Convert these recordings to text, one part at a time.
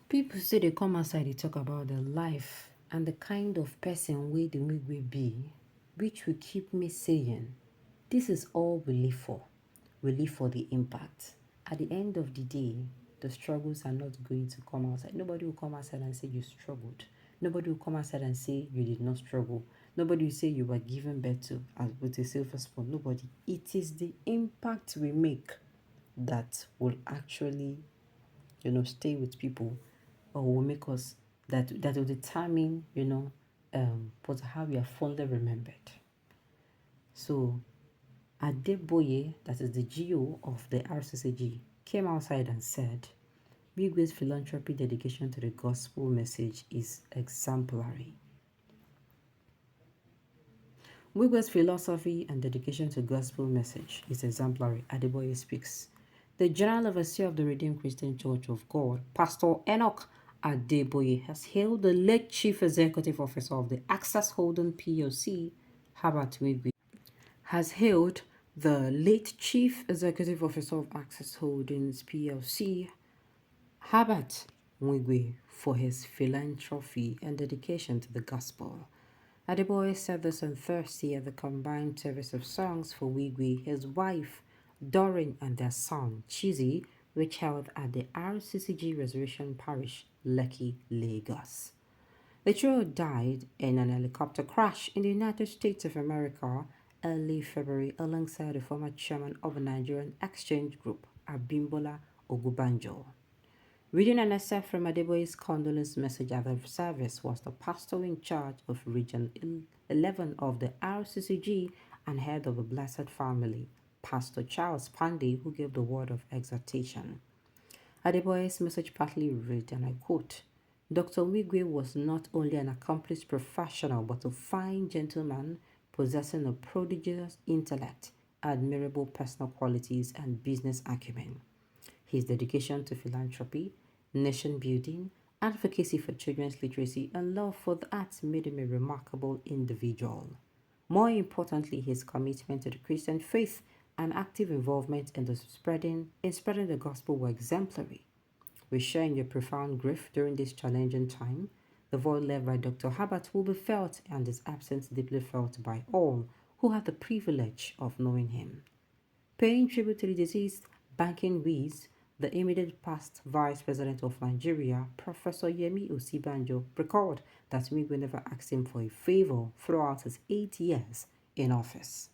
People say they come outside, they talk about their life and the kind of person the Wigwe be, which will keep me saying, this is all we live for. We live for the impact. At the end of the day, the struggles are not going to come outside. Nobody will come outside and say you struggled. Nobody will come outside and say you did not struggle. Nobody will say you were given birth to with a silver spoon. Nobody. It is the impact we make that will actually, stay with people, or will make us, that will determine, but how we are fondly remembered. So Adeboye, that is the GO of the RCCG, came outside and said, WIGWE'S philanthropy dedication to the gospel message is exemplary. WIGWE'S philosophy and dedication to gospel message is exemplary, Adeboye speaks. The General Overseer of the Redeemed Christian Church of God, Pastor Enoch Adeboye, has hailed the late Chief Executive Officer of the Access Holding PLC, Herbert WIGWE, has hailed the late Chief Executive Officer of Access Holdings PLC, Herbert WIGWE, for his philanthropy and dedication to the gospel. Adeboye said this on Thursday at the combined service of songs for WIGWE, his wife, Doreen, and their son, Chizzy, which held at the RCCG Reservation Parish, Lekki, Lagos. The trio died in an helicopter crash in the United States of America early February alongside the former chairman of the Nigerian Exchange Group, Abimbola Ogunbanjo. Reading an excerpt from Adeboye's condolence message at the service was the pastor in charge of Region 11 of the RCCG and head of the Blessed Family, Pastor Charles Pandey, who gave the word of exhortation. Adeboye's message partly read, and I quote, Dr. Wigwe was not only an accomplished professional but a fine gentleman possessing a prodigious intellect, admirable personal qualities, and business acumen. His dedication to philanthropy, nation building, advocacy for children's literacy, and love for the arts made him a remarkable individual. More importantly, his commitment to the Christian faith and active involvement in spreading the gospel were exemplary. We share in your profound grief during this challenging time. The void left by Dr. Herbert will be felt, and his absence deeply felt by all who had the privilege of knowing him. Paying tribute to the deceased, banking WIGWE'S, the immediate past Vice President of Nigeria, Professor Yemi Osinbajo, recalled that WIGWE never asked him for a favor throughout his 8 years in office.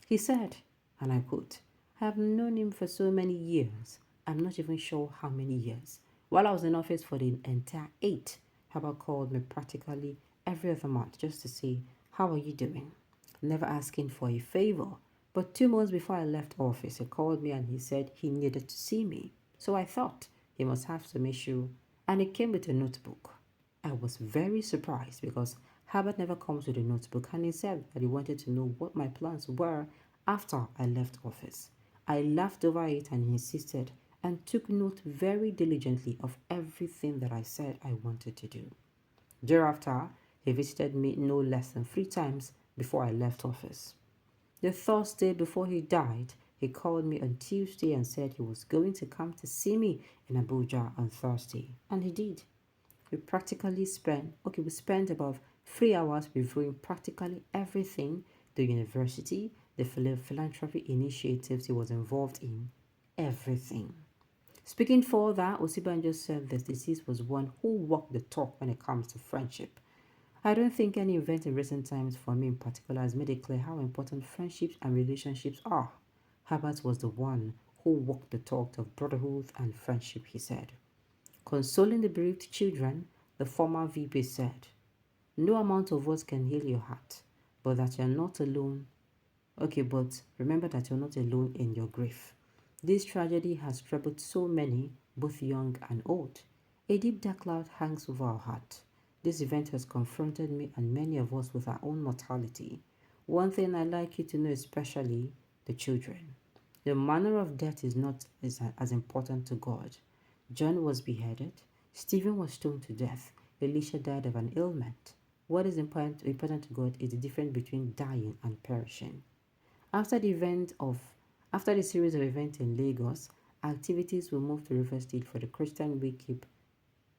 He said, and I quote, I have known him for so many years. I'm not even sure how many years. While I was in office for the entire 8, Herbert called me practically every other month just to say, how are you doing? Never asking for a favor. But 2 months before I left office, he called me and he said he needed to see me. So I thought he must have some issue, and he came with a notebook. I was very surprised because Herbert never comes with a notebook, and he said that he wanted to know what my plans were after I left office. I laughed over it and insisted and took note very diligently of everything that I said I wanted to do. Thereafter, he visited me no less than 3 times before I left office. The Thursday before he died, he called me on Tuesday and said he was going to come to see me in Abuja on Thursday, and he did. We spent about 3 hours reviewing practically everything, the university, the philanthropy initiatives he was involved in, everything. Speaking further, Osinbajo said the deceased was one who walked the talk when it comes to friendship. I don't think any event in recent times for me in particular has made it clear how important friendships and relationships are. Herbert was the one who walked the talk of brotherhood and friendship, he said. Consoling the bereaved children, the former VP said, no amount of words can heal your heart, but that you're not alone. Okay, but remember that you're not alone in your grief. This tragedy has troubled so many, both young and old. A deep dark cloud hangs over our heart. This event has confronted me and many of us with our own mortality. One thing I'd like you to know, especially the children. The manner of death is not as important to God. John was beheaded. Stephen was stoned to death. Elisha died of an ailment. What is important to God is the difference between dying and perishing. After the series of events in Lagos, activities will move to River State for the Christian Week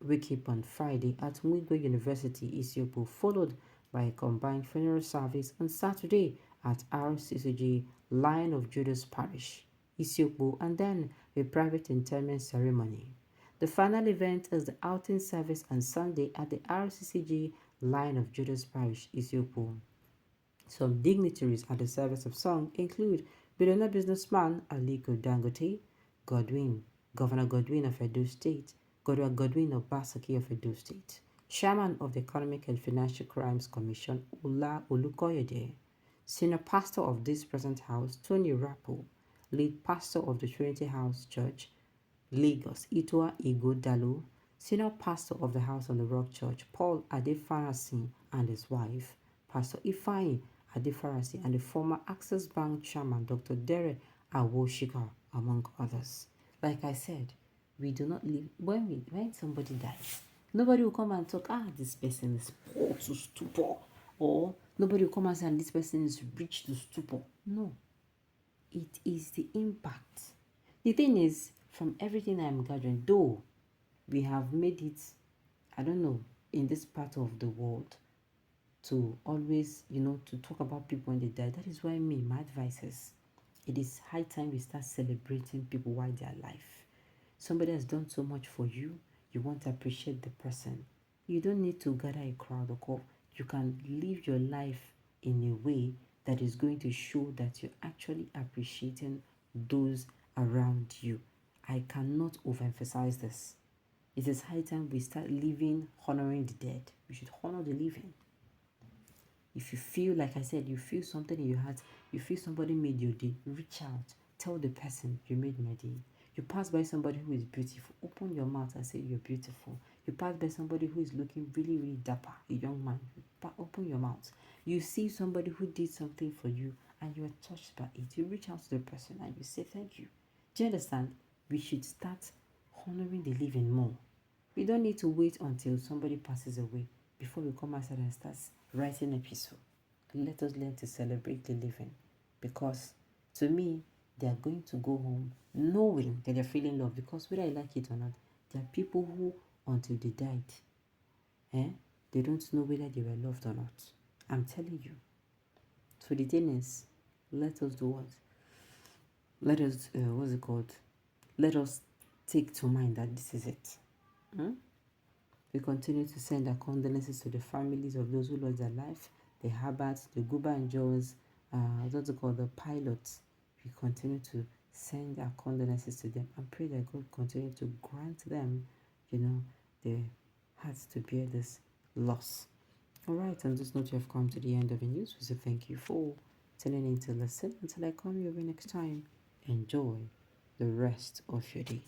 wake up on Friday at WIGWE University, Isiokpo, followed by a combined funeral service on Saturday at RCCG Lion of Judas Parish, Isiokpo, and then a private interment ceremony. The final event is the outing service on Sunday at the RCCG Lion of Judas Parish, Isiokpo. Some dignitaries at the service of song include billionaire businessman Aliko Dangote, Governor Godwin of Edo State, Governor Godwin of Basaki of Edo State, Chairman of the Economic and Financial Crimes Commission Ola Olukoyede, Senior Pastor of this present house Tony Rapo, Lead Pastor of the Trinity House Church, Lagos Itua Igodalo, Senior Pastor of the House on the Rock Church Paul Adefarasin and his wife, Pastor Ifeanyi Adefarasi, and the former Access Bank Chairman Dr. Dere Awoshika, among others. Like I said, we do not live when somebody dies. Nobody will come and talk, this person is poor to stupor, or nobody will come and say, this person is rich to stupor. No, it is the impact. The thing is, from everything I'm gathering, though we have made it, I don't know, in this part of the world, to always, to talk about people when they die. That is why my advice is, it is high time we start celebrating people while they are alive. Somebody has done so much for you, you want to appreciate the person. You don't need to gather a crowd or call. You can live your life in a way that is going to show that you're actually appreciating those around you. I cannot overemphasize this. It is high time we start living, honoring the dead. We should honor the living. If you feel, like I said, you feel something in your heart, you feel somebody made your day, reach out. Tell the person, you made my day. You pass by somebody who is beautiful, open your mouth and say you're beautiful. You pass by somebody who is looking really, really dapper, a young man, open your mouth. You see somebody who did something for you and you are touched by it. You reach out to the person and you say thank you. Do you understand? We should start honoring the living more. We don't need to wait until somebody passes away before we come outside and start writing an epistle. Let us learn to celebrate the living, because to me, they are going to go home knowing that they're feeling love, because whether I like it or not, there are people who, until they died, they don't know whether they were loved or not. I'm telling you. So the thing is, let us do what? Let us, what's it called? Let us take to mind that this is it. We continue to send our condolences to the families of those who lost their life, the Herbert, the Guba and Jones, what's it called, the pilots. We continue to send our condolences to them and pray that God continue to grant them, the hearts to bear this loss. All right, on this note, you have come to the end of the news. We say thank you for tuning in to listen. Until I come your way next time, enjoy the rest of your day.